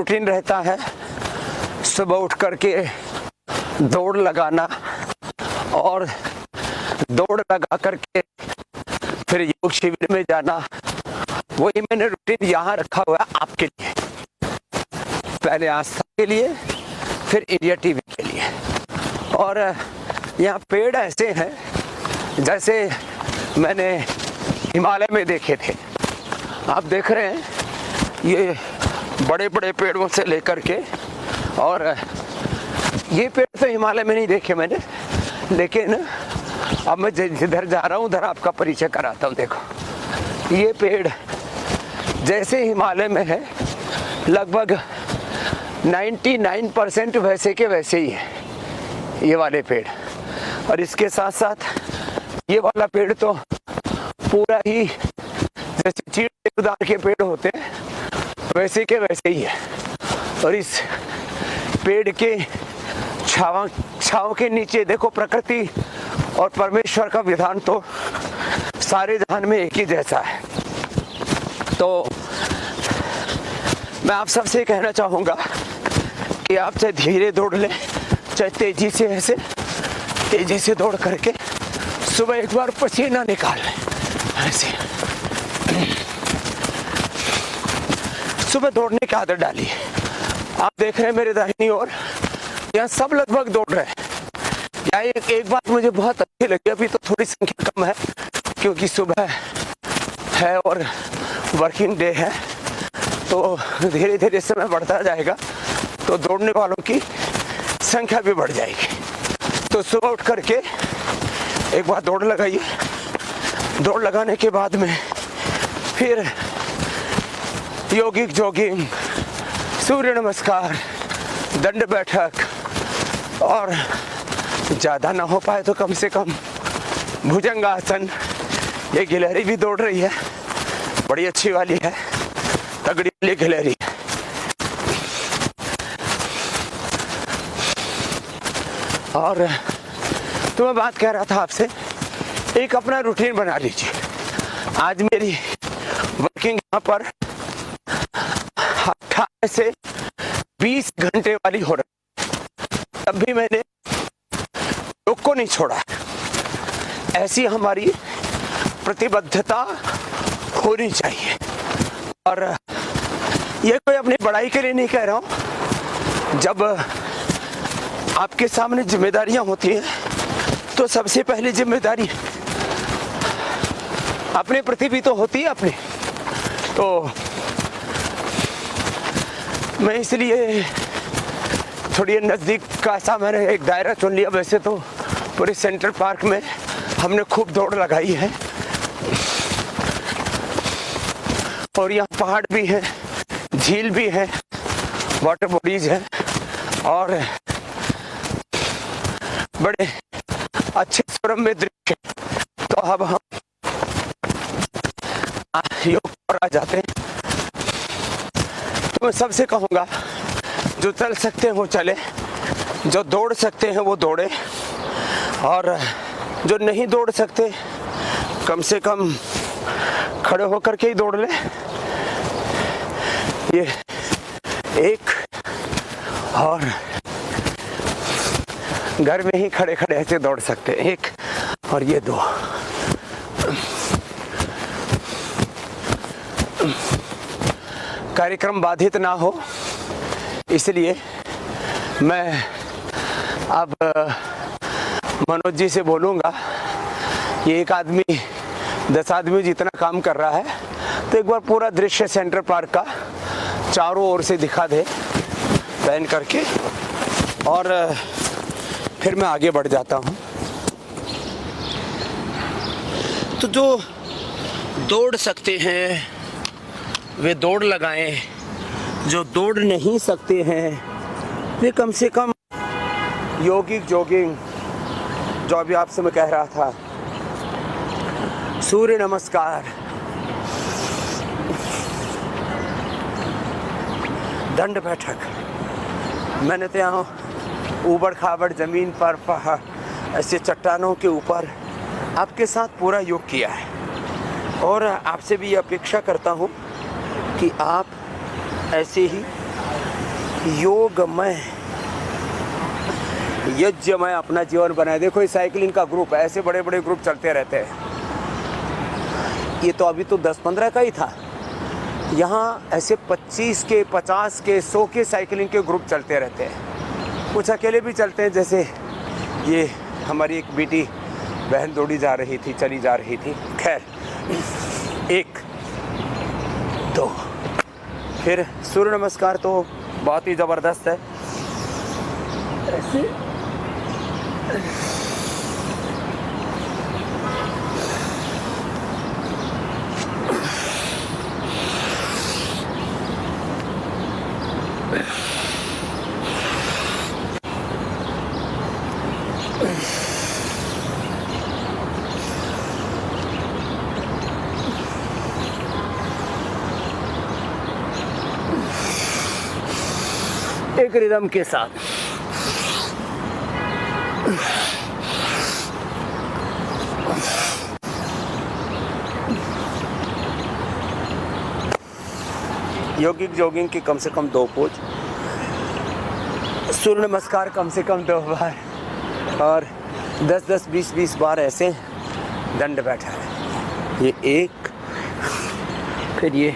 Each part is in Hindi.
रूटीन रहता है सुबह उठ करके दौड़ लगाना और दौड़ लगा करके फिर योग शिविर में जाना। वही मैंने रूटीन यहाँ रखा हुआ है आपके लिए, पहले आस्था के लिए, फिर इंडिया टीवी के लिए। और यहाँ पेड़ ऐसे हैं जैसे मैंने हिमालय में देखे थे। आप देख रहे हैं ये बड़े बड़े पेड़ों से लेकर के, और ये पेड़ तो हिमालय में नहीं देखे मैंने, लेकिन अब मैं जिधर जा रहा हूँ उधर आपका परिचय कराता हूँ। देखो ये पेड़ जैसे हिमालय में है, लगभग 99% वैसे के वैसे ही है ये वाले पेड़। और इसके साथ साथ ये वाला पेड़ तो पूरा ही जैसे चीड़ देवदार के पेड़ होते हैं वैसे के वैसे ही है। और इस पेड़ के छांव के नीचे देखो प्रकृति और परमेश्वर का विधान तो सारे जहान में एक ही जैसा है। तो मैं आप सबसे कहना चाहूँगा कि आप चाहे धीरे दौड़ लें चाहे तेजी से, ऐसे तेजी से दौड़ करके सुबह एक बार पसीना निकाल लें ऐसे। सुबह दौड़ने की आदत डालिए। आप देख रहे हैं मेरे दाहिनी ओर यहाँ सब लगभग दौड़ रहे हैं। यहाँ एक बात मुझे बहुत अच्छी लगी, अभी तो थोड़ी संख्या कम है क्योंकि सुबह है और वर्किंग डे है, तो धीरे धीरे समय बढ़ता जाएगा तो दौड़ने वालों की संख्या भी बढ़ जाएगी। तो सुबह उठ करके एक बार दौड़ लगाइए। दौड़ लगाने के बाद में फिर योगिक जॉगिंग, सूर्य नमस्कार, दंड बैठक, और ज़्यादा ना हो पाए तो कम से कम भुजंगासन। ये गिलहरी भी दौड़ रही है, बड़ी अच्छी वाली है, तगड़ी वाली गिलहरी। और तो मैं बात कह रहा था आपसे, एक अपना रूटीन बना लीजिए। आज मेरी वर्किंग यहाँ पर 18 से 20 घंटे वाली हो रही, तब भी मैंने योग को नहीं छोड़ा। ऐसी हमारी प्रतिबद्धता होनी चाहिए। और ये कोई अपनी बड़ाई के लिए नहीं कह रहा हूँ। जब आपके सामने जिम्मेदारियां होती हैं तो सबसे पहली जिम्मेदारी अपने प्रति भी तो होती है अपनी। तो मैं इसलिए थोड़ी नज़दीक का ऐसा मैंने एक दायरा चुन लिया। वैसे तो पूरे सेंट्रल पार्क में हमने खूब दौड़ लगाई है, और यहाँ पहाड़ भी है, झील भी है, वाटर बॉडीज है, और बड़े अच्छे सुरम्य दृश्य। तो अब हम योग पर आ जाते हैं। तो मैं सबसे कहूँगा जो चल सकते हैं वो चले, जो दौड़ सकते हैं वो दौड़े, और जो नहीं दौड़ सकते कम से कम खड़े होकर के ही दौड़ ले। ये एक, और घर में ही खड़े खड़े ऐसे दौड़ सकते हैं, एक, और ये 2। कार्यक्रम बाधित ना हो इसलिए मैं अब मनोज जी से बोलूँगा। ये एक आदमी 10 आदमी जितना काम कर रहा है, तो एक बार पूरा दृश्य सेंट्रल पार्क का चारों ओर से दिखा दे पैन करके, और फिर मैं आगे बढ़ जाता हूँ। तो जो दौड़ सकते हैं वे दौड़ लगाएं, जो दौड़ नहीं सकते हैं वे कम से कम योगिक जॉगिंग, जो अभी आपसे मैं कह रहा था, सूर्य नमस्कार, दंड बैठक। मैंने तो यहाँ ऊबड़ खाबड़ ज़मीन पर, पहाड़, ऐसे चट्टानों के ऊपर आपके साथ पूरा योग किया है। और आपसे भी ये अपेक्षा करता हूँ कि आप ऐसे ही योगमय यज्ञमय अपना जीवन बनाए। देखो ये साइकिलिंग का ग्रुप, ऐसे बड़े बड़े ग्रुप चलते रहते हैं। ये तो अभी तो 10-15 का ही था, यहाँ ऐसे 25 के 50 के 100 के साइकिलिंग के ग्रुप चलते रहते हैं। कुछ अकेले भी चलते हैं, जैसे ये हमारी एक बेटी बहन दौड़ी जा रही थी, चली जा रही थी। खैर, 1 2 फिर सूर्य नमस्कार तो बहुत ही ज़बरदस्त है। ऐसे एक रिदम के साथ। योगिक जॉगिंग की कम से कम 2 पोज, सूर्य नमस्कार कम से कम 2 बार और 10-10 20-20 बार ऐसे दंड बैठा है। ये 1, फिर ये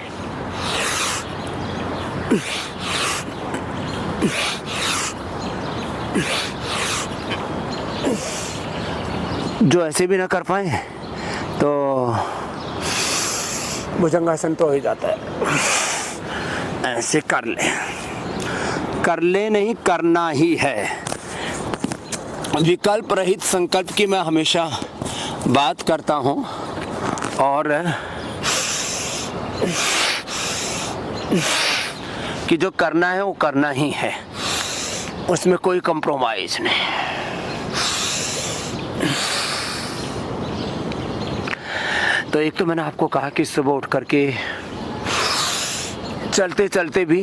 जो ऐसे भी ना कर पाए तो भुजंगासन तो हो ही जाता है। ऐसे कर ले नहीं, करना ही है। विकल्प रहित संकल्प की मैं हमेशा बात करता हूँ और कि जो करना है वो करना ही है, उसमें कोई कंप्रोमाइज नहीं। तो एक तो मैंने आपको कहा कि सुबह उठ करके चलते चलते भी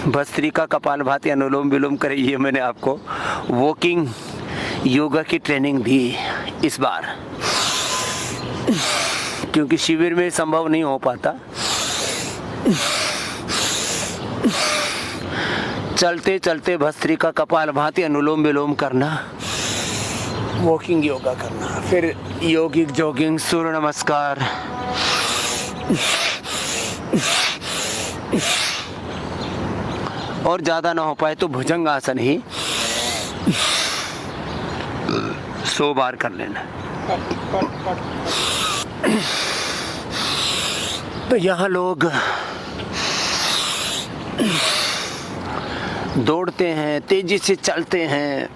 भस्त्रिका कपालभाति अनुलोम विलोम करे, ये मैंने आपको वॉकिंग योगा की ट्रेनिंग दी इस बार, क्योंकि शिविर में संभव नहीं हो पाता। चलते चलते भस्त्रिका कपालभाति अनुलोम विलोम करना, वॉकिंग योगा करना, फिर योगिक जॉगिंग, सूर्य नमस्कार, और ज़्यादा ना हो पाए तो भुजंगासन ही 100 बार कर लेना। तो यहाँ लोग दौड़ते हैं, तेजी से चलते हैं,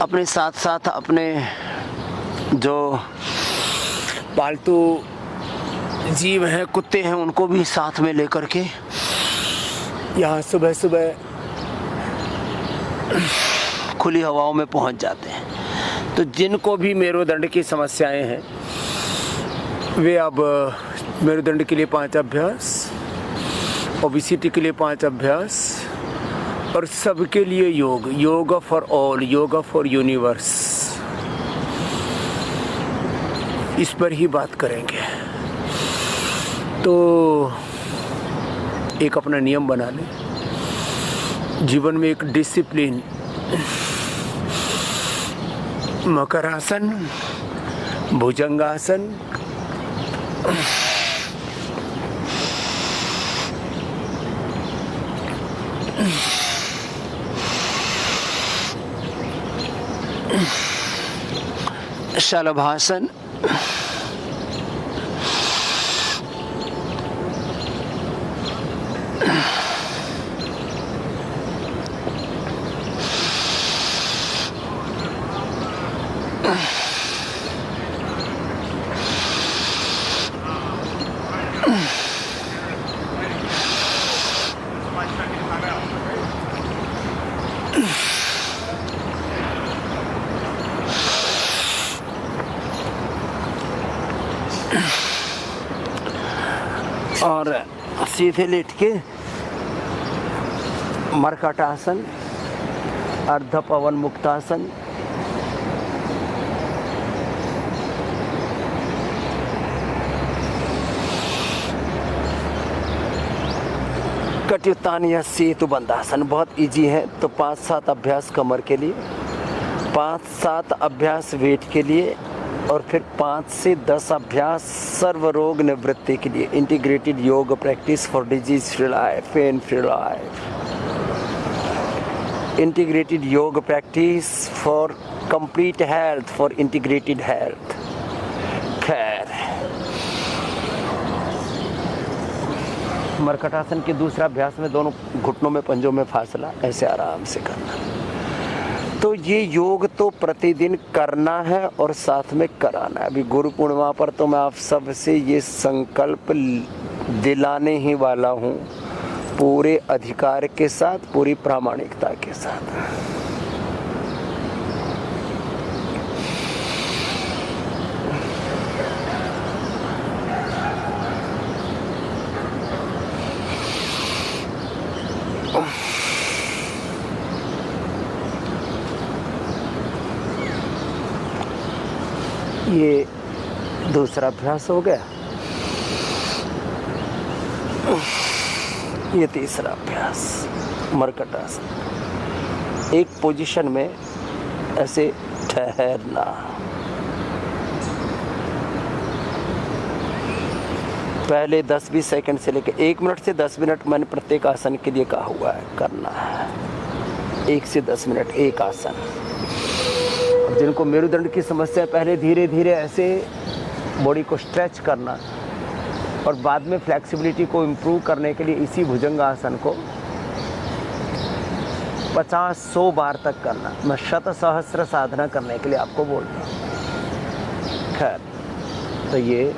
अपने साथ साथ अपने जो पालतू जीव हैं, कुत्ते हैं, उनको भी साथ में लेकर के यहाँ सुबह सुबह खुली हवाओं में पहुँच जाते हैं। तो जिनको भी मेरुदंड की समस्याएं हैं वे अब मेरुदंड के लिए 5 अभ्यास, ओबेसिटी के लिए 5 अभ्यास और सबके लिए yoga for all, yoga for universe, इस पर ही बात करेंगे। तो एक अपना नियम बना लें, जीवन में एक डिसिप्लिन, मकरासन, भुजंगासन, शलभासन, और सीधे लेट के मर्कटासन, अर्ध पवन मुक्तासन, कटियुत्तान या सेतु बंधासन बहुत इजी है। तो 5-7 अभ्यास कमर के लिए, 5-7 अभ्यास वेट के लिए, और फिर 5 से 10 अभ्यास सर्व रोग निवृत्ति के लिए। Integrated yoga practice for disease free life, pain free life. Integrated yoga practice for complete health, for integrated health. खैर, मरकटासन के दूसरा अभ्यास में दोनों घुटनों में, पंजों में फासला, ऐसे आराम से करना। तो ये योग तो प्रतिदिन करना है और साथ में कराना है। अभी गुरु पूर्णिमा पर तो मैं आप सबसे ये संकल्प दिलाने ही वाला हूँ, पूरे अधिकार के साथ, पूरी प्रामाणिकता के साथ। ये दूसरा अभ्यास हो गया। ये तीसरा अभ्यास मरकटासन। एक पोजीशन में ऐसे ठहरना। पहले 10-20 सेकंड से लेकर 1 मिनट से 10 मिनट मैंने प्रत्येक आसन के लिए कहा हुआ है करना है। 1 से 10 मिनट एक आसन। जिनको मेरुदंड की समस्या, पहले धीरे धीरे ऐसे बॉडी को स्ट्रेच करना और बाद में फ्लेक्सिबिलिटी को इम्प्रूव करने के लिए इसी भुजंग आसन को 50-100 बार तक करना। मैं शत सहस्र साधना करने के लिए आपको बोलता हूँ। खैर, तो ये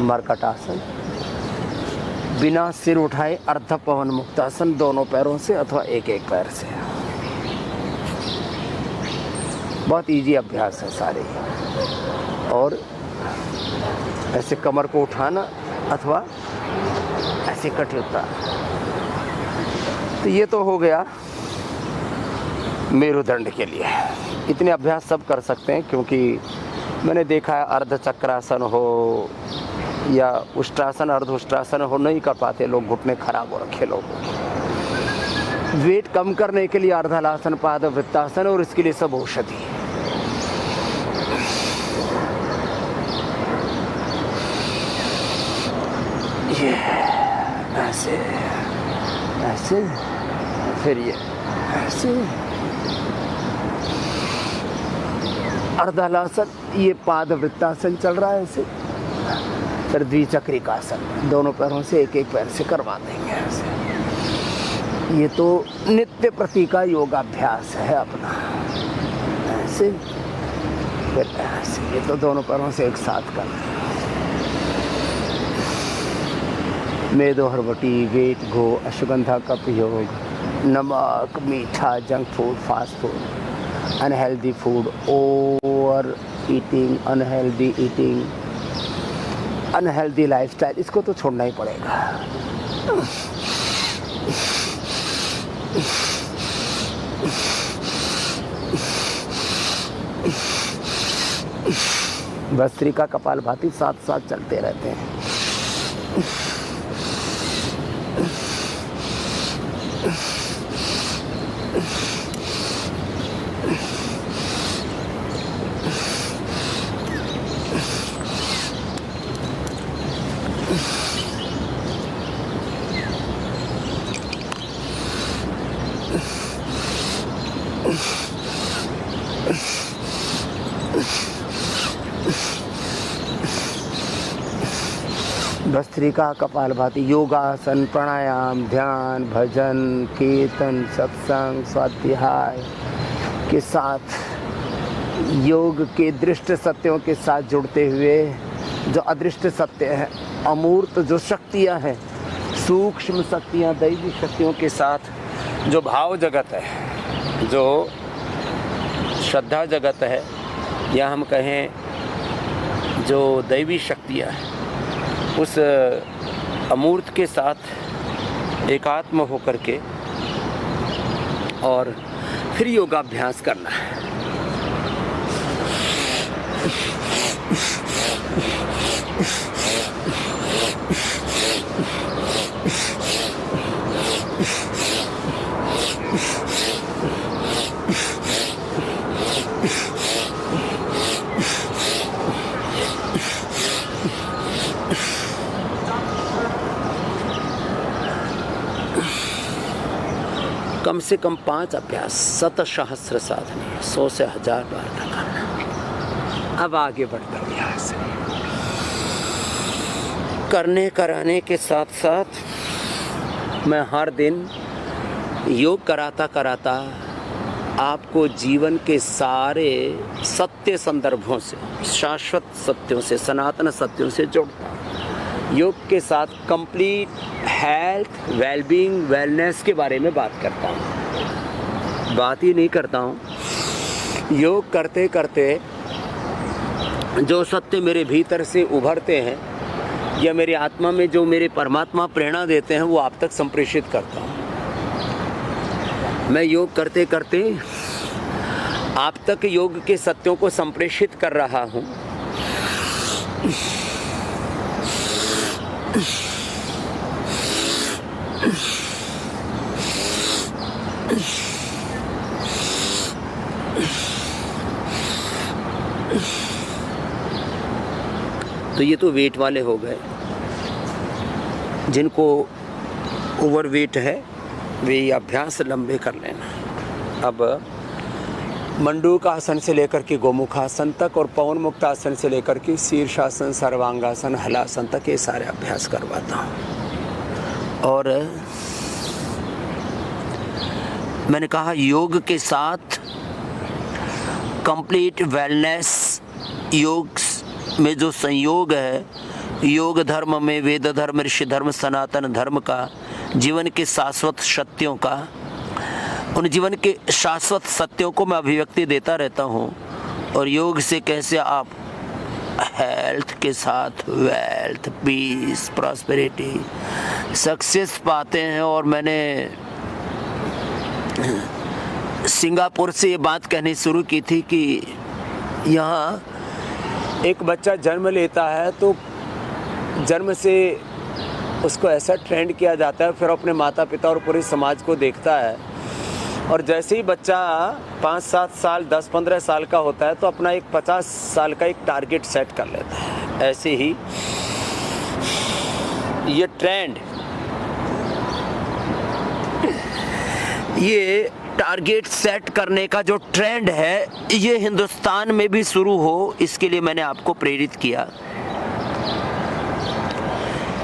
मरकटासन, बिना सिर उठाए अर्ध पवन मुक्तासन, दोनों पैरों से अथवा एक एक पैर से। बहुत इजी अभ्यास है सारे। और ऐसे कमर को उठाना अथवा ऐसे कटियुत्तान। तो ये तो हो गया मेरुदंड के लिए। इतने अभ्यास सब कर सकते हैं, क्योंकि मैंने देखा है अर्ध चक्रासन हो या उष्ट्रासन, अर्ध उष्ट्रासन हो, नहीं कर पाते लोग, घुटने खराब हो रखे लोग। वेट कम करने के लिए अर्धलासन, पाद वृत्तासन, और इसके लिए सब औषधि। ये ऐसे ऐसे, फिर ये ऐसे अर्धलासन, ये पाद वृत्तासन चल रहा है ऐसे। फिर द्विचक्रिकासन, दोनों पैरों से एक एक पैर से करवा देंगे ऐसे। ये तो नित्य प्रति का योगाभ्यास है अपना। ऐसे फिर ऐसे, ये तो दोनों पैरों से एक साथ करना। मेदो हरवटी, वेट गो, अश्वगंधा का प्रयोग, नमक, मीठा, junk food, fast food, unhealthy food, over eating, unhealthy eating, unhealthy lifestyle, इसको तो छोड़ना ही पड़ेगा। भस्त्रिका, कपालभाति साथ साथ चलते रहते हैं। भस्त्रिका, कपालभाति, योगासन, प्राणायाम, ध्यान, भजन, कीर्तन, सत्संग, स्वाध्याय के साथ, योग के दृष्ट सत्यों के साथ जुड़ते हुए, जो अदृष्ट सत्य है, अमूर्त जो शक्तियाँ हैं, सूक्ष्म शक्तियाँ, दैवी शक्तियों के साथ जो भाव जगत है, जो श्रद्धा जगत है, या हम कहें जो दैवी शक्तियाँ हैं, उस अमूर्त के साथ एकात्म होकर के और फिर योगाभ्यास करना है। कम से कम 5 अभ्यास, 7सहस्र साधनी, 100 से 1000 बार का करना। अब आगे बढ़ता हूँ यहाँ से। करने कराने के साथ साथ मैं हर दिन योग कराता कराता आपको जीवन के सारे सत्य संदर्भों से, शाश्वत सत्यों से, सनातन सत्यों से जोड़ता हूँ। योग के साथ कंप्लीट हेल्थ, वेलबींग, वेलनेस के बारे में बात करता हूँ। बात ही नहीं करता हूँ, योग करते करते जो सत्य मेरे भीतर से उभरते हैं या मेरी आत्मा में जो मेरे परमात्मा प्रेरणा देते हैं वो आप तक संप्रेषित करता हूँ। मैं योग करते करते आप तक योग के सत्यों को संप्रेषित कर रहा हूँ। तो ये तो वेट वाले हो गए, जिनको ओवर वेट है वे अभ्यास लंबे कर लेना। अब मंडूकासन से लेकर के गोमुखासन तक और पवन मुक्तासन से लेकर के शीर्षासन, सर्वांगासन, हलासन तक ये सारे अभ्यास करवाता हूँ। और मैंने कहा योग के साथ कंप्लीट वेलनेस, योग में जो संयोग है, योग धर्म में वेद धर्म, ऋषि धर्म, सनातन धर्म का, जीवन के शाश्वत सत्यों का, उन जीवन के शाश्वत सत्यों को मैं अभिव्यक्ति देता रहता हूँ। और योग से कैसे आप हेल्थ के साथ वेल्थ, पीस, प्रॉस्पेरिटी, सक्सेस पाते हैं। और मैंने सिंगापुर से ये बात कहनी शुरू की थी कि यहाँ एक बच्चा जन्म लेता है तो जन्म से उसको ऐसा ट्रेंड किया जाता है, फिर अपने माता पिता और पूरे समाज को देखता है। और जैसे ही बच्चा 5-7 साल, 10-15 साल का होता है तो अपना एक 50 साल का एक टारगेट सेट कर लेता है। ऐसे ही ये ट्रेंड, ये टारगेट सेट करने का जो ट्रेंड है, ये हिंदुस्तान में भी शुरू हो, इसके लिए मैंने आपको प्रेरित किया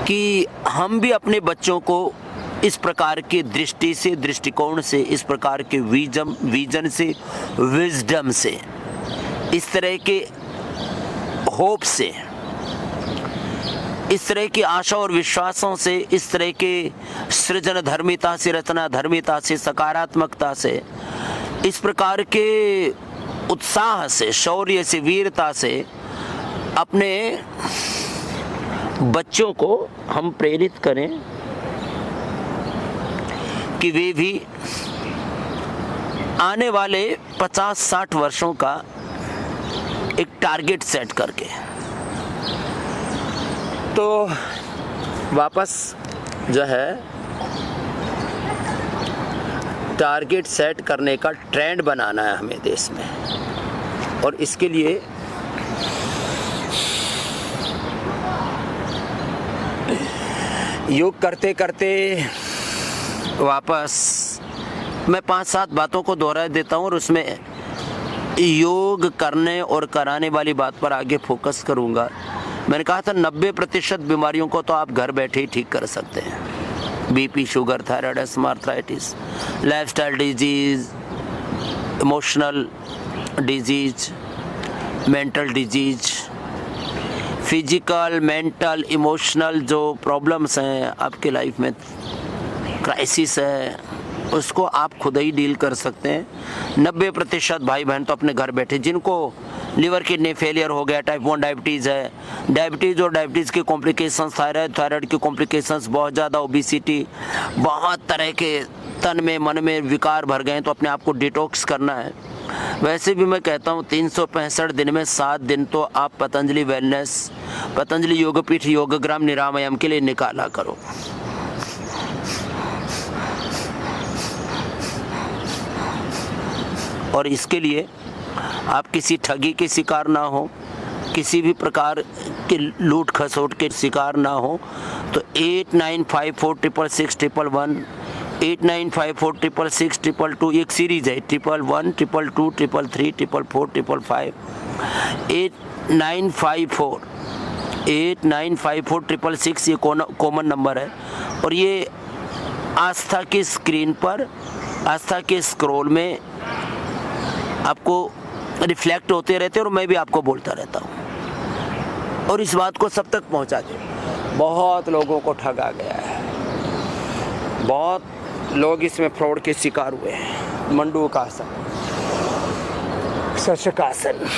कि हम भी अपने बच्चों को इस प्रकार की दृष्टि से, दृष्टिकोण से, इस प्रकार के विजन से, विजडम से, इस तरह के होप से, इस तरह की आशा और विश्वासों से, इस तरह के सृजन धर्मिता से, रचना धर्मिता से, सकारात्मकता से, इस प्रकार के उत्साह से, शौर्य से, वीरता से अपने बच्चों को हम प्रेरित करें कि वे भी आने वाले 50-60 वर्षों का एक टारगेट सेट करके, तो वापस जो है टारगेट सेट करने का ट्रेंड बनाना है हमें देश में। और इसके लिए योग करते करते वापस मैं 5-7 बातों को दोहरा देता हूँ और उसमें योग करने और कराने वाली बात पर आगे फोकस करूँगा। मैंने कहा था 90% बीमारियों को तो आप घर बैठे ही ठीक कर सकते हैं। BP, sugar, thyroid, asthma, arthritis, lifestyle disease, emotional disease, mental disease, physical, mental, emotional जो प्रॉब्लम्स हैं आपके लाइफ में, क्राइसिस है, उसको आप खुद ही डील कर सकते हैं। 90% भाई बहन तो अपने घर बैठे, जिनको लिवर किडनी फेलियर हो गया, टाइप 1 डायबिटीज़ है, डायबिटीज़ और डायबिटीज़ के कॉम्प्लिकेशंस, थायराइड की कॉम्प्लिकेशंस बहुत ज़्यादा, ओबिसिटी, बहुत तरह के तन में मन में विकार भर गए, तो अपने आप को डिटॉक्स करना है। वैसे भी मैं कहता हूँ 365 दिन में 7 दिन तो आप पतंजलि वेलनेस, पतंजलि योगपीठ, योगग्राम, निरामयम के लिए निकाला करो। और इसके लिए आप किसी ठगी के शिकार ना हो, किसी भी प्रकार के लूट खसोट के शिकार ना हो, तो 8954666111 8954666622 एक सीरीज है, 111 222 333 444 555 8954 ये कॉमन नंबर है। और ये आस्था की स्क्रीन पर, आस्था के स्क्रॉल में आपको रिफ्लेक्ट होते रहते हैं और मैं भी आपको बोलता रहता हूँ। और इस बात को सब तक पहुँचा दे। बहुत लोगों को ठगा गया है, बहुत लोग इसमें फ्रॉड के शिकार हुए हैं। मंडूकासन, शशकासन,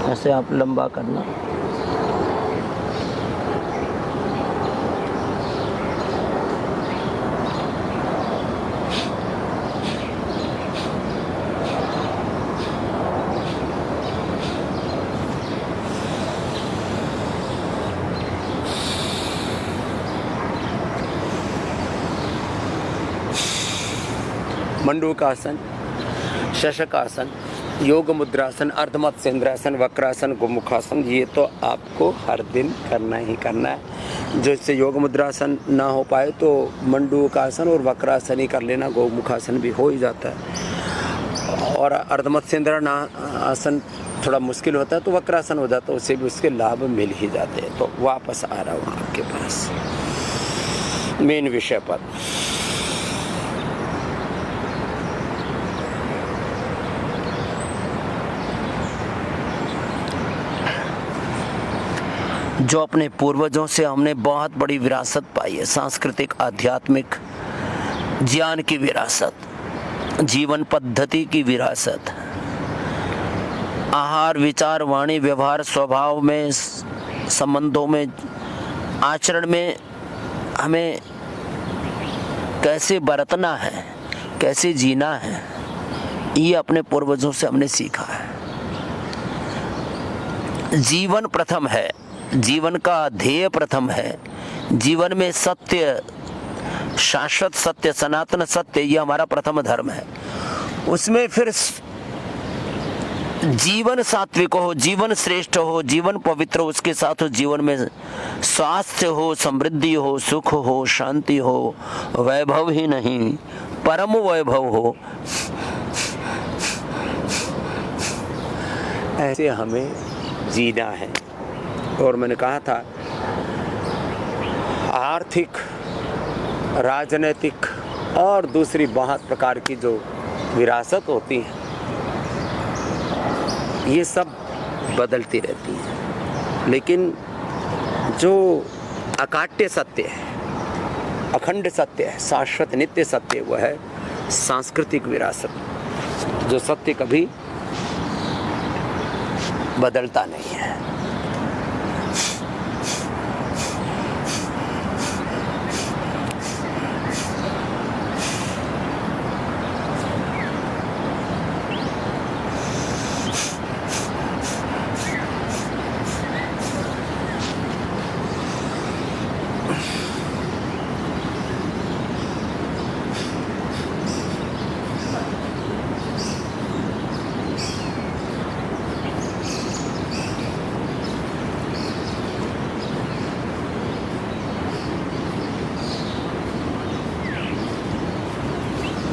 ऐसे आप लंबा करना। मंडूकासन, शशकासन, योग मुद्रासन, अर्धमत्स्येंद्रासन, वक्रासन, गोमुखासन, ये तो आपको हर दिन करना ही करना है। जिससे योग मुद्रासन ना हो पाए तो मंडूकासन और वक्रासन ही कर लेना, गोमुखासन भी हो ही जाता है। और अर्धमत्स्येंद्र आसन थोड़ा मुश्किल होता है तो वक्रासन हो जाता है, उससे भी उसके लाभ मिल ही जाते हैं। तो वापस आ रहा हूँ आपके पास मेन विषय पर। जो अपने पूर्वजों से हमने बहुत बड़ी विरासत पाई है, सांस्कृतिक आध्यात्मिक ज्ञान की विरासत, जीवन पद्धति की विरासत, आहार विचार वाणी व्यवहार स्वभाव में, संबंधों में, आचरण में हमें कैसे बरतना है, कैसे जीना है, ये अपने पूर्वजों से हमने सीखा है। जीवन प्रथम है, जीवन का ध्येय प्रथम है। जीवन में सत्य, शाश्वत सत्य, सनातन सत्य, ये हमारा प्रथम धर्म है। उसमें फिर जीवन सात्विक हो, जीवन श्रेष्ठ हो, जीवन पवित्र हो, उसके साथ हो जीवन में स्वास्थ्य हो, समृद्धि हो, सुख हो, शांति हो, वैभव ही नहीं परम वैभव हो। ऐसे हमें जीना है। और मैंने कहा था आर्थिक, राजनीतिक और दूसरी बहुत प्रकार की जो विरासत होती है, ये सब बदलती रहती है, लेकिन जो अकाट्य सत्य है, अखंड सत्य है, शाश्वत नित्य सत्य, वह है सांस्कृतिक विरासत, जो सत्य कभी बदलता नहीं है।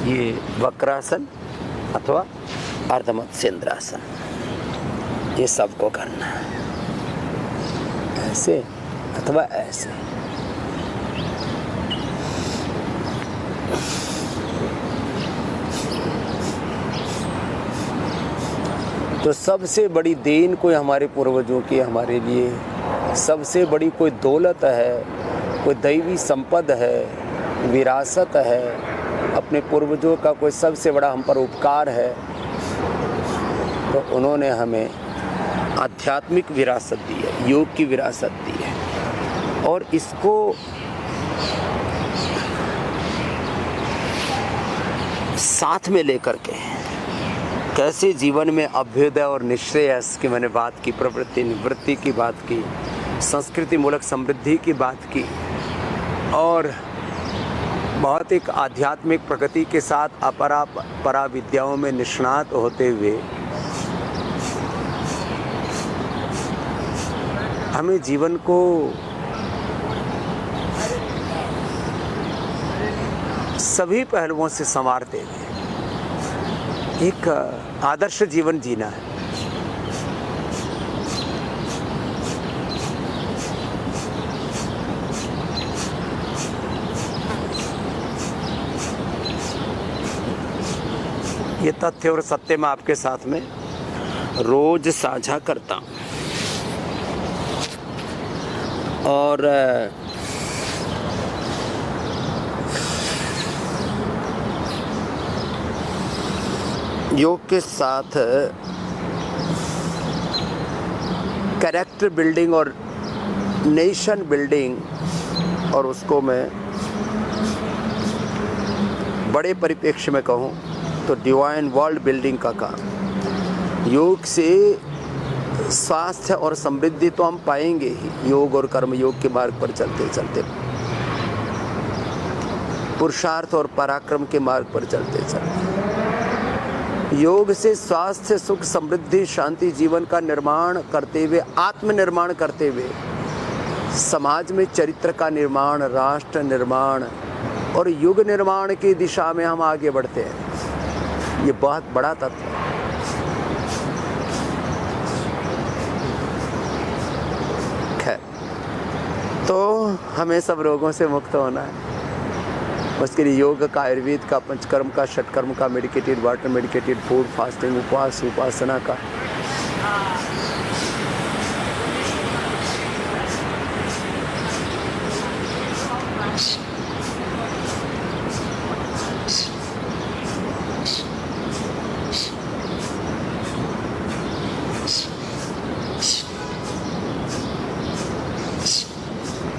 ये वक्रासन अथवा अर्धमत्स्येंद्रासन, ये सबको करना है, ऐसे अथवा ऐसे। तो सबसे बड़ी देन कोई हमारे पूर्वजों की हमारे लिए, सबसे बड़ी कोई दौलत है, कोई दैवी संपद है, विरासत है, अपने पूर्वजों का कोई सबसे बड़ा हम पर उपकार है। तो उन्होंने हमें आध्यात्मिक विरासत दी है, योग की विरासत दी है। और इसको साथ में लेकर के कैसे जीवन में अभ्युदय और निश्रेयस की मैंने बात की, प्रवृत्ति निवृत्ति की बात की, संस्कृति मूलक समृद्धि की बात की, और भौतिक आध्यात्मिक प्रगति के साथ अपरा परा विद्याओं में निष्णात होते हुए हमें जीवन को सभी पहलुओं से संवारते हुए एक आदर्श जीवन जीना है। ये तथ्य और सत्य मैं आपके साथ में रोज साझा करता हूँ। और योग के साथ कैरेक्टर बिल्डिंग और नेशन बिल्डिंग, और उसको मैं बड़े परिप्रेक्ष्य में कहूँ तो डिवाइन वर्ल्ड बिल्डिंग का काम। योग से स्वास्थ्य और समृद्धि तो हम पाएंगे ही, योग और कर्म योग के मार्ग पर चलते चलते, पुरुषार्थ और पराक्रम के मार्ग पर चलते चलते। योग से स्वास्थ्य, सुख, समृद्धि, शांति, जीवन का निर्माण करते हुए, आत्मनिर्माण करते हुए समाज में चरित्र का निर्माण, राष्ट्र निर्माण और युग निर्माण की दिशा में हम आगे बढ़ते हैं। ये बहुत बड़ा तत्व है। खैर, तो हमें सब रोगों से मुक्त होना है। उसके लिए योग का, आयुर्वेद का, पंचकर्म का, षटकर्म का, medicated water, medicated food, fasting, उपवास, उपासना का,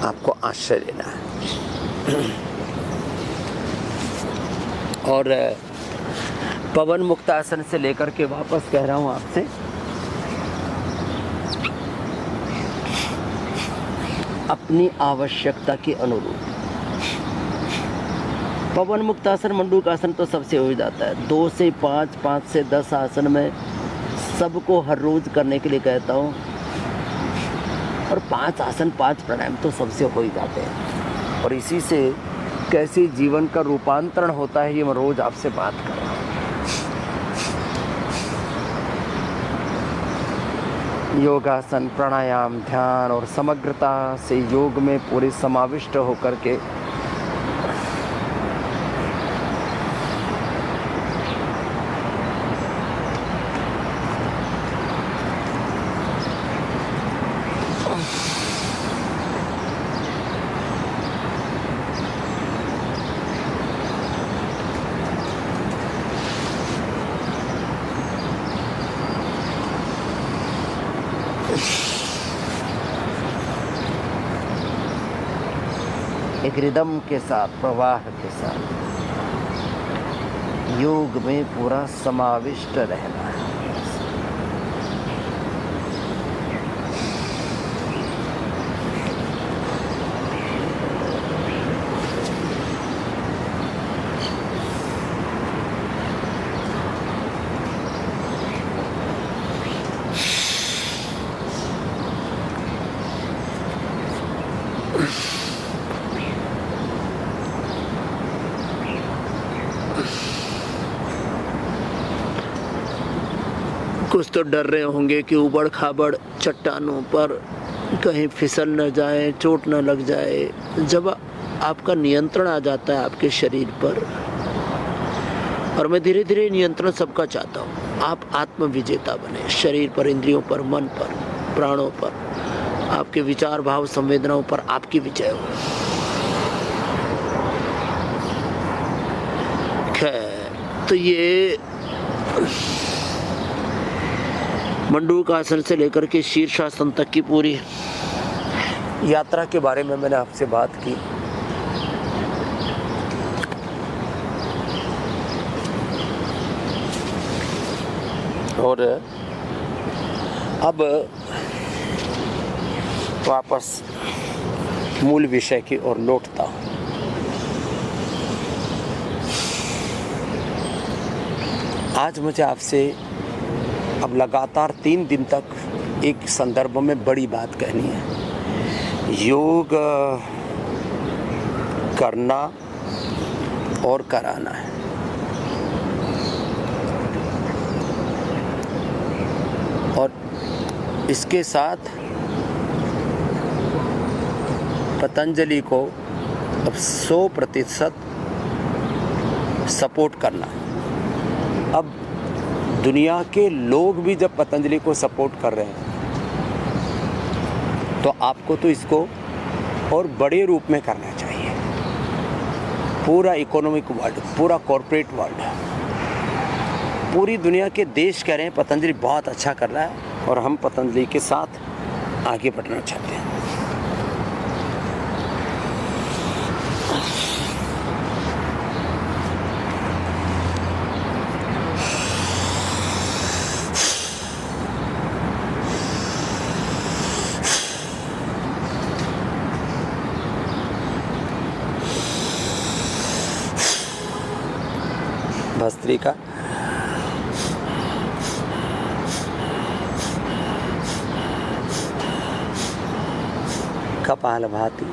आपको आश्रय लेना है। और पवन मुक्त आसन से लेकर के वापस कह रहा हूं आपसे, अपनी आवश्यकता के अनुरूप पवन मुक्त आसन, मंडूक आसन तो सबसे हो जाता है। 2 से 5, 5 से 10 आसन में सबको हर रोज करने के लिए कहता हूँ। और 5 आसन, 5 प्राणायाम तो सबसे हो ही जाते हैं। और इसी से कैसे जीवन का रूपांतरण होता है, ये मैं रोज आपसे बात कर रहा हूँ। योगासन, प्राणायाम, ध्यान और समग्रता से योग में पूरे समाविष्ट होकर के एक रिदम के साथ, प्रवाह के साथ योग में पूरा समाविष्ट रहना है। कुछ तो डर रहे होंगे कि उबड़ खाबड़ चट्टानों पर कहीं फिसल न जाए, चोट न लग जाए। जब आपका नियंत्रण आ जाता है आपके शरीर पर, और मैं धीरे धीरे नियंत्रण सबका चाहता हूँ, आप आत्म विजेता बने, शरीर पर, इंद्रियों पर, मन पर, प्राणों पर, आपके विचार, भाव, संवेदनाओं पर आपकी विजय हो। खैर, तो ये मंडूक आसन से लेकर के शीर्षासन तक की पूरी यात्रा के बारे में मैंने आपसे बात की। और अब वापस मूल विषय की ओर लौटता हूँ। आज मुझे आपसे अब लगातार 3 दिन तक एक संदर्भ में बड़ी बात कहनी है। योग करना और कराना है। और इसके साथ पतंजलि को अब 100% सपोर्ट करना है। अब दुनिया के लोग भी जब पतंजलि को सपोर्ट कर रहे हैं तो आपको तो इसको और बड़े रूप में करना चाहिए। पूरा इकोनॉमिक वर्ल्ड, पूरा कॉरपोरेट वर्ल्ड, पूरी दुनिया के देश कह रहे हैं पतंजलि बहुत अच्छा कर रहा है और हम पतंजलि के साथ आगे बढ़ना चाहते हैं। भस्त्रिका, कपालभाति,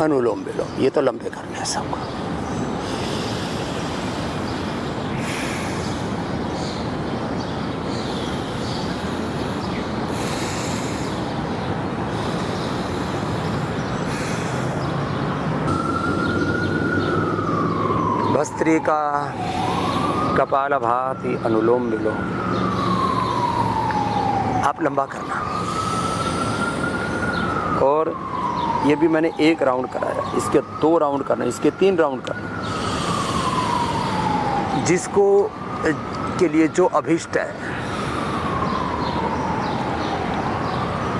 अनुलोम विलोम, ये तो लंबे करने हैं सबको। भस्त्रिका, कपालभाति, अनुलोम विलोम आप लंबा करना। और ये भी मैंने 1 राउंड कराया, इसके 2 राउंड करना, इसके 3 राउंड करना। जिसको के लिए जो अभिष्ट है,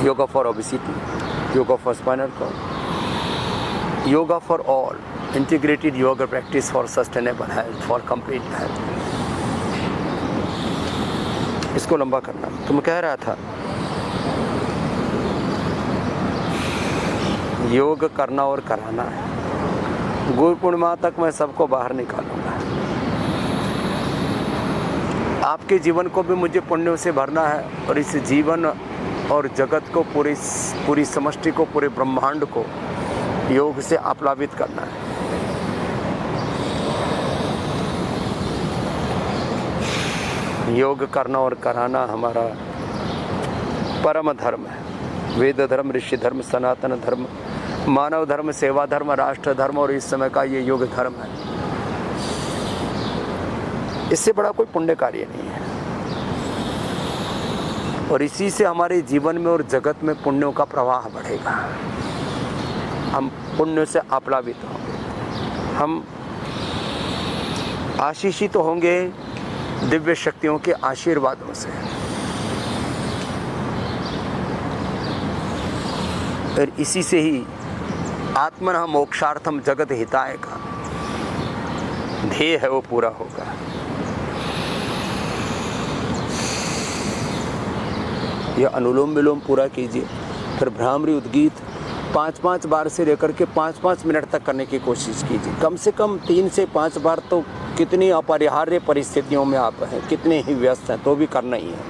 yoga for obesity, yoga for spinal cord, yoga for all, integrated yoga practice for sustainable health, for complete health, इसको लंबा करना। तो मैं कह रहा था योग करना और कराना है। गुरु पूर्णिमा तक मैं सबको बाहर निकालूंगा। आपके जीवन को भी मुझे पुण्यों से भरना है और इस जीवन और जगत को, पूरी समष्टि को, पूरे ब्रह्मांड को योग से आप्लावित करना है। योग करना और कराना हमारा परम धर्म है। वेद धर्म, ऋषि धर्म, सनातन धर्म, मानव धर्म, सेवा धर्म, राष्ट्र धर्म और इस समय का ये योग धर्म है। इससे बड़ा कोई पुण्य कार्य नहीं है और इसी से हमारे जीवन में और जगत में पुण्यों का प्रवाह बढ़ेगा। हम पुण्य से आप्लावित होंगे, हम आशीषित होंगे दिव्य शक्तियों के आशीर्वादों से। और इसी से ही आत्मनः मोक्षार्थम जगत हिताय का ध्येय है वो पूरा होगा। यह अनुलोम विलोम पूरा कीजिए, फिर भ्रामरी उद्गीत 5-5 बार से लेकर के 5-5 मिनट तक करने की कोशिश कीजिए। कम से कम 3 से 5 बार तो कितनी अपरिहार्य परिस्थितियों में आप हैं, कितने ही व्यस्त हैं, तो भी करना ही है।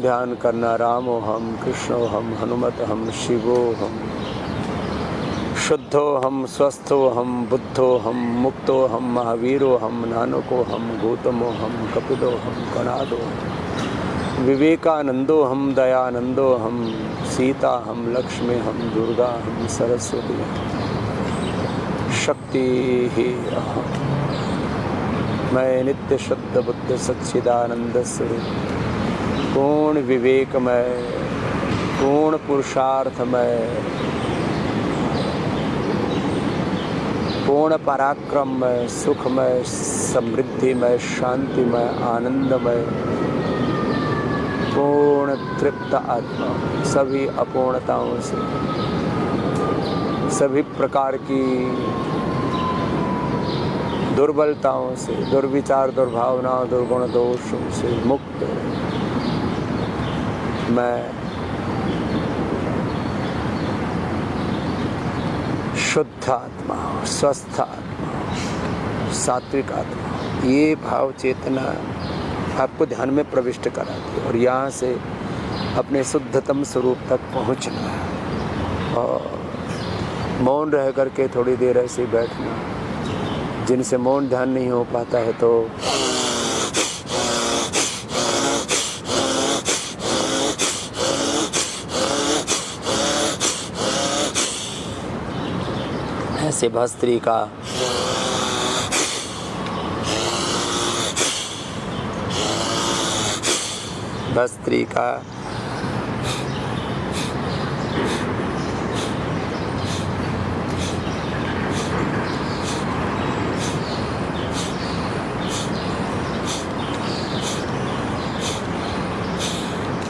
ध्यान करना। रामो हम, कृष्णो हम, हनुमत हम, शिवो हम, शुद्धो हम, स्वस्थो हम, बुद्धो हम, मुक्तो हम, महावीरो हम, नानको हम, गौतमो हम, कपिलो हम, कणादो हम, विवेकानंदो हम, दयानंदो हम, सीता हम, लक्ष्मी हम, दुर्गा हम, सरस्वती हम, शक्ति ही अहम। मैं नित्य शुद्ध बुद्ध सच्चिदानंद स्वरूप, पूर्ण विवेकमय, पूर्ण पुरुषार्थमय, पूर्ण पराक्रममय, सुखमय, समृद्धिमय, शांतिमय, आनंदमय, पूर्ण तृप्त आत्मा, सभी अपूर्णताओं से, सभी प्रकार की दुर्बलताओं से, दुर्विचार, दुर्भावनाओं, दुर्गुण, दोषों से मुक्त मैं शुद्ध आत्मा, स्वस्थ आत्मा, सात्विक आत्मा, ये भाव चेतना आपको ध्यान में प्रविष्ट कराती है और यहाँ से अपने शुद्धतम स्वरूप तक पहुँचना है। और मौन रह करके थोड़ी देर ऐसे बैठना। जिनसे मौन ध्यान नहीं हो पाता है तो ऐसे भस्त्री का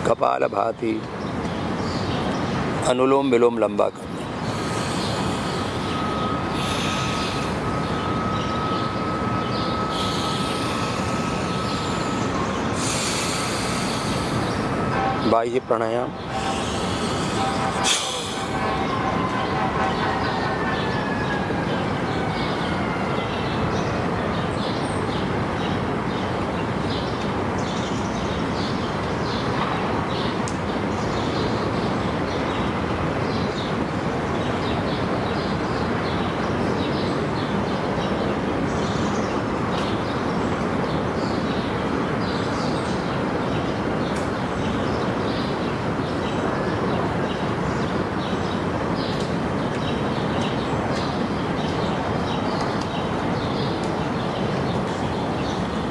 कपाल भाती अनुलोम विलोम लंबा करना। बाह्य प्राणायाम,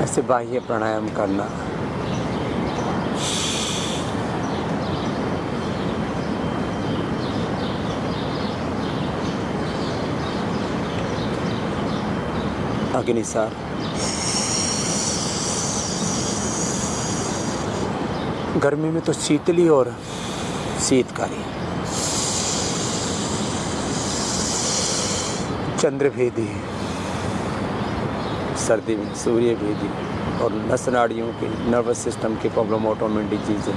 ऐसे बाह्य प्राणायाम करना। अग्निसार, गर्मी में तो शीतली और शीतकारी। चंद्रभेदी, सर्दी में सूर्य भेदी और नस नाड़ियों के नर्वस सिस्टम के प्रॉब्लम, ऑटोइम्यून डिजीज़,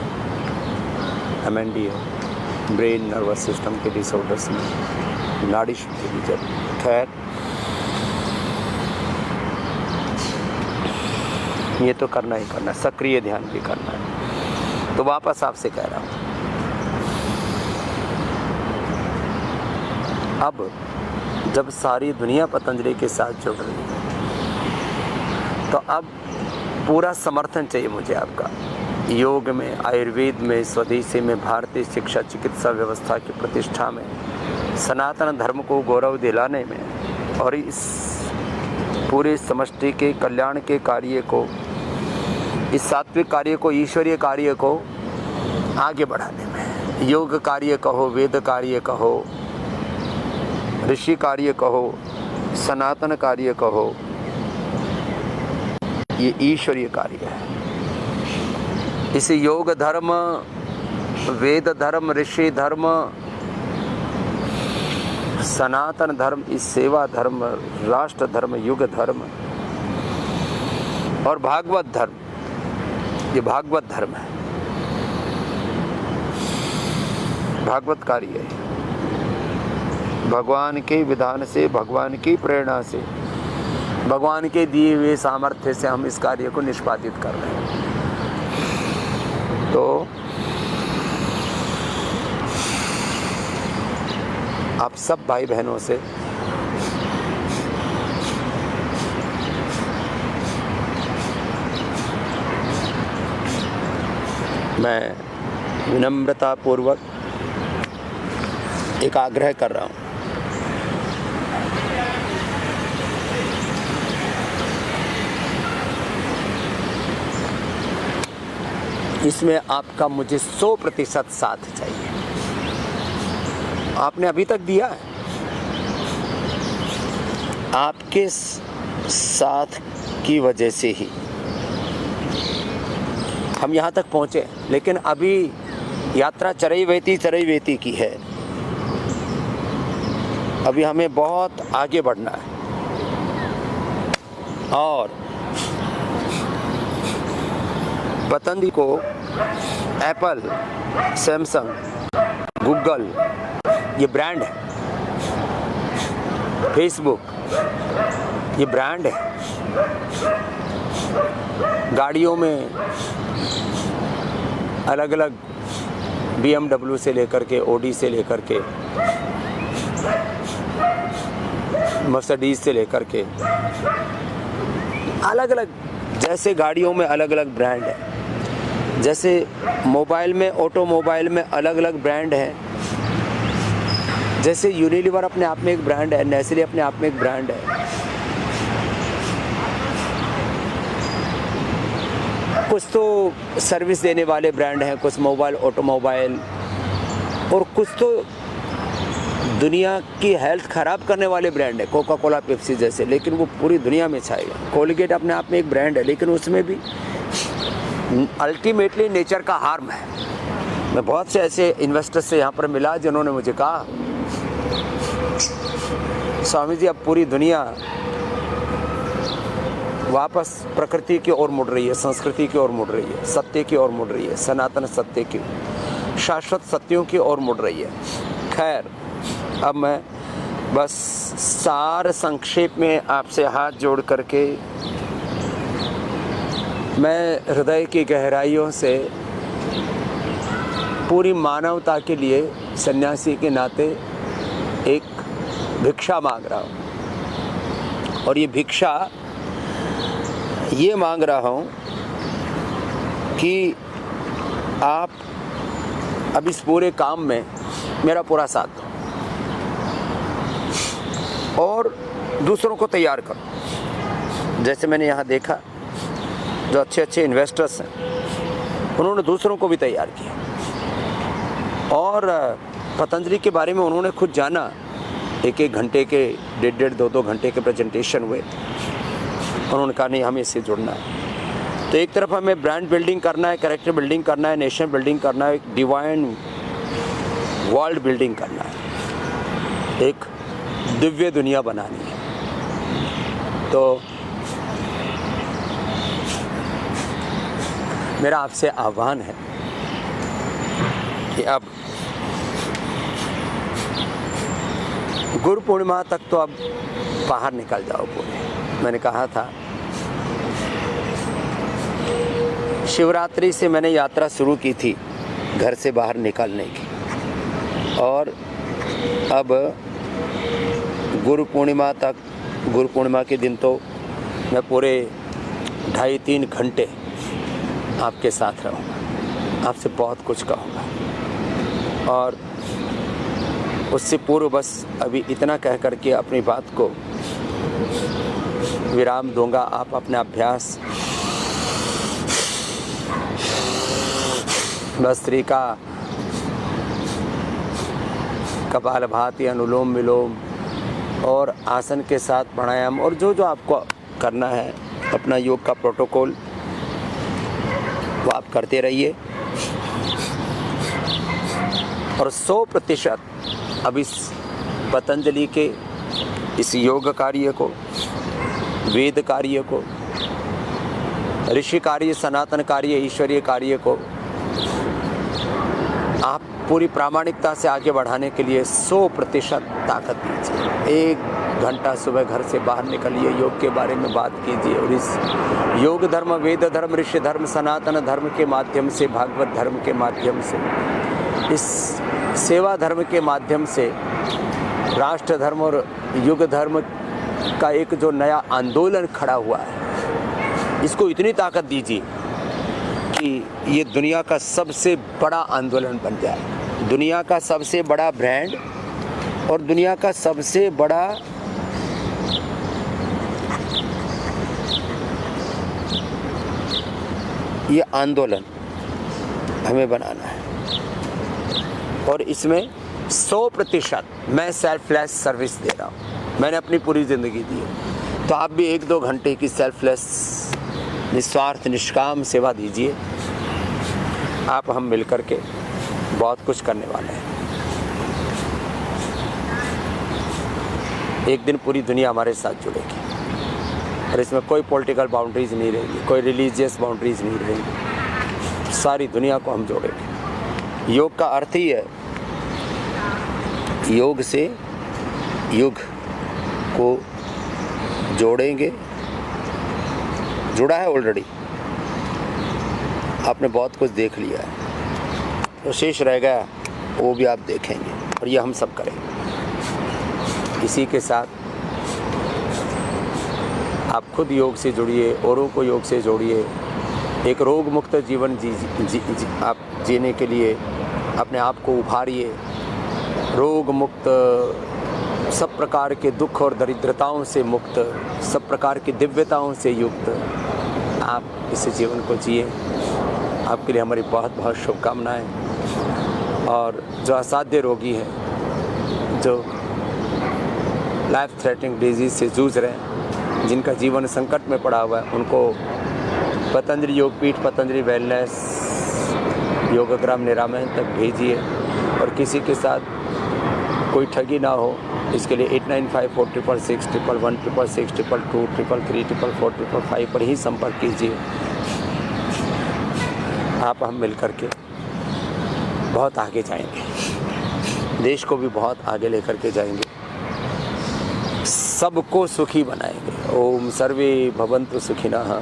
MND है, ब्रेन नर्वस सिस्टम के डिसऑर्डर्स में नाड़ी शुद्धि की जरूरत। खैर ये तो करना ही करना, सक्रिय ध्यान भी करना है। तो वापस आपसे कह रहा हूँ, अब जब सारी दुनिया पतंजलि के साथ जुड़ रही है तो अब पूरा समर्थन चाहिए मुझे आपका। योग में, आयुर्वेद में, स्वदेशी में, भारतीय शिक्षा चिकित्सा व्यवस्था की प्रतिष्ठा में, सनातन धर्म को गौरव दिलाने में और इस पूरे समष्टि के कल्याण के कार्य को, इस सात्विक कार्य को, ईश्वरीय कार्य को आगे बढ़ाने में, योग कार्य कहो, वेद कार्य कहो, ऋषि कार्य कहो, सनातन कार्य कहो, ये ईश्वरीय कार्य है। इस योग धर्म, वेद धर्म, ऋषि धर्म, सनातन धर्म, इस सेवा धर्म, राष्ट्र धर्म, युग धर्म और भागवत धर्म, ये भागवत धर्म है, भागवत कार्य है। भगवान के विधान से, भगवान की प्रेरणा से, भगवान के दिए हुए सामर्थ्य से हम इस कार्य को निष्पादित कर रहे हैं। तो आप सब भाई बहनों से मैं विनम्रता पूर्वक एक आग्रह कर रहा हूँ। इसमें आपका मुझे 100% साथ चाहिए। आपने अभी तक दिया है, आपके साथ की वजह से ही हम यहाँ तक पहुँचे, लेकिन अभी यात्रा चरई-वेती की है। अभी हमें बहुत आगे बढ़ना है और पतंजलि को एप्पल, सैमसंग, गूगल ये ब्रांड है, फेसबुक ये ब्रांड है, गाड़ियों में अलग अलग BMW से लेकर के, ऑडी से लेकर के, मर्सिडीज से लेकर के, अलग अलग, जैसे गाड़ियों में अलग अलग ब्रांड है, जैसे मोबाइल में, ऑटोमोबाइल में अलग अलग ब्रांड है, जैसे यूनिलीवर अपने आप में एक ब्रांड है, नेस्ले अपने आप में एक ब्रांड है। कुछ तो सर्विस देने वाले ब्रांड हैं, कुछ मोबाइल, ऑटोमोबाइल, और कुछ तो दुनिया की हेल्थ ख़राब करने वाले ब्रांड है, कोका कोला, पेप्सी जैसे, लेकिन वो पूरी दुनिया में छाएगा। कोलगेट अपने आप में एक ब्रांड है, लेकिन उसमें भी अल्टीमेटली नेचर का हार्म है। मैं बहुत से ऐसे इन्वेस्टर्स से यहाँ पर मिला जिन्होंने मुझे कहा, स्वामी जी अब पूरी दुनिया वापस प्रकृति की ओर मुड़ रही है, संस्कृति की ओर मुड़ रही है, सत्य की ओर मुड़ रही है, सनातन सत्य की, शाश्वत सत्यों की ओर मुड़ रही है। खैर, अब मैं बस सार संक्षेप में आपसे हाथ जोड़ करके मैं हृदय की गहराइयों से पूरी मानवता के लिए सन्यासी के नाते एक भिक्षा मांग रहा हूँ। और ये भिक्षा ये मांग रहा हूँ कि आप अब इस पूरे काम में मेरा पूरा साथ दो और दूसरों को तैयार करो। जैसे मैंने यहाँ देखा, जो अच्छे अच्छे इन्वेस्टर्स हैं उन्होंने दूसरों को भी तैयार किया, और पतंजलि के बारे में उन्होंने खुद जाना। एक घंटे के, 1.5 2 घंटे के प्रेजेंटेशन हुए। उन्होंने कहा नहीं, हमें इससे जुड़ना है। तो एक तरफ हमें ब्रांड बिल्डिंग करना है, कैरेक्टर बिल्डिंग करना है, नेशन बिल्डिंग करना है, एक डिवाइन वर्ल्ड बिल्डिंग करना है, एक दिव्य दुनिया बनानी है। तो मेरा आपसे आह्वान है कि अब गुरु पूर्णिमा तक तो अब बाहर निकल जाओ पूरे। मैंने कहा था शिवरात्रि से मैंने यात्रा शुरू की थी घर से बाहर निकलने की, और अब गुरु पूर्णिमा तक, गुरु पूर्णिमा के दिन तो मैं पूरे 2.5-3 घंटे आपके साथ रहूँगा, आपसे बहुत कुछ कहूँगा। और उससे पूर्व बस अभी इतना कह करके अपनी बात को विराम दूंगा। आप अपना अभ्यास भस्त्रिका, कपालभाति, अनुलोम विलोम और आसन के साथ प्राणायाम और जो जो आपको करना है, अपना योग का प्रोटोकॉल वो आप करते रहिए। और 100% अब इस पतंजलि के इस योग कार्य को, वेद कार्य को, ऋषि कार्य, सनातन कार्य, ईश्वरीय कार्य को आप पूरी प्रामाणिकता से आगे बढ़ाने के लिए 100% ताकत दीजिए। 1 घंटा सुबह घर से बाहर निकलिए, योग के बारे में बात कीजिए, और इस योग धर्म, वेद धर्म, ऋषि धर्म, सनातन धर्म के माध्यम से, भागवत धर्म के माध्यम से, इस सेवा धर्म के माध्यम से राष्ट्र धर्म और युग धर्म का एक जो नया आंदोलन खड़ा हुआ है, इसको इतनी ताकत दीजिए कि ये दुनिया का सबसे बड़ा आंदोलन बन जाए, दुनिया का सबसे बड़ा ब्रांड और दुनिया का सबसे बड़ा ये आंदोलन हमें बनाना है। और इसमें 100% मैं सेल्फलेस सर्विस दे रहा हूँ। मैंने अपनी पूरी ज़िंदगी दी है, तो आप भी 1-2 घंटे की सेल्फलेस निस्वार्थ निष्काम सेवा दीजिए। आप हम मिल कर के बहुत कुछ करने वाले हैं। एक दिन पूरी दुनिया हमारे साथ जुड़ेगी और इसमें कोई पॉलिटिकल बाउंड्रीज नहीं रहेगी, कोई रिलीजियस बाउंड्रीज नहीं रहेगी, सारी दुनिया को हम जोड़ेंगे। योग का अर्थ ही है योग से युग को जोड़ेंगे। जुड़ा है ऑलरेडी, आपने बहुत कुछ देख लिया है, तो शेष रह गया वो भी आप देखेंगे और ये हम सब करेंगे। इसी के साथ आप खुद योग से जुड़िए, औरों को योग से जोड़िए। एक रोग मुक्त जीवन आप जीने के लिए अपने आप को उभारिए। रोग मुक्त, सब प्रकार के दुख और दरिद्रताओं से मुक्त, सब प्रकार की दिव्यताओं से युक्त आप इस जीवन को जिए। आपके लिए हमारी बहुत बहुत शुभकामनाएं। और जो असाध्य रोगी हैं, जो लाइफ थ्रेटनिंग डिजीज़ से जूझ रहे हैं, जिनका जीवन संकट में पड़ा हुआ है, उनको पतंजलि योगपीठ, पतंजलि वेलनेस, योगग्राम निरामयम तक भेजिए। और किसी के साथ कोई ठगी ना हो, इसके लिए 895466116666223333 पर ही संपर्क कीजिए। आप हम मिल कर के बहुत आगे जाएंगे, देश को भी बहुत आगे लेकर के जाएंगे, सबको सुखी बनाएंगे। ओम सर्वे भवन्तु सुखिनः,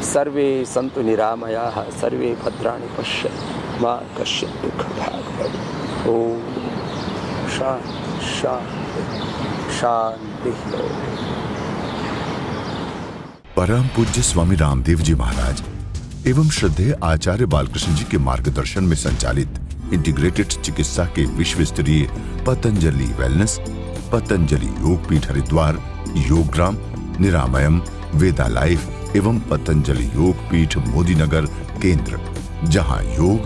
सर्वे सन्तु निरामयाः, सर्वे भद्राणि पश्यन्तु मा कश्चित् दुःखभाग् भवेत्। ओम शांति शांति शांति। परम पूज्य स्वामी रामदेव जी महाराज एवं श्रद्धेय आचार्य बालकृष्ण जी के मार्गदर्शन में संचालित इंटीग्रेटेड चिकित्सा के विश्व स्तरीय पतंजलि वेलनेस, पतंजलि योगपीठ हरिद्वार, योगग्राम निरामयम, वेदा लाइफ एवं पतंजलि योगपीठ मोदीनगर केंद्र, जहां योग,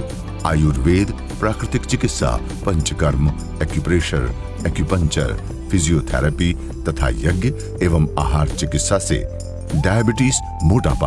आयुर्वेद, प्राकृतिक चिकित्सा, पंचकर्म, एक्यूप्रेशर, एक्यूपंचर, फिजियोथेरेपी तथा यज्ञ एवं आहार चिकित्सा से डायबिटीज, मोटापा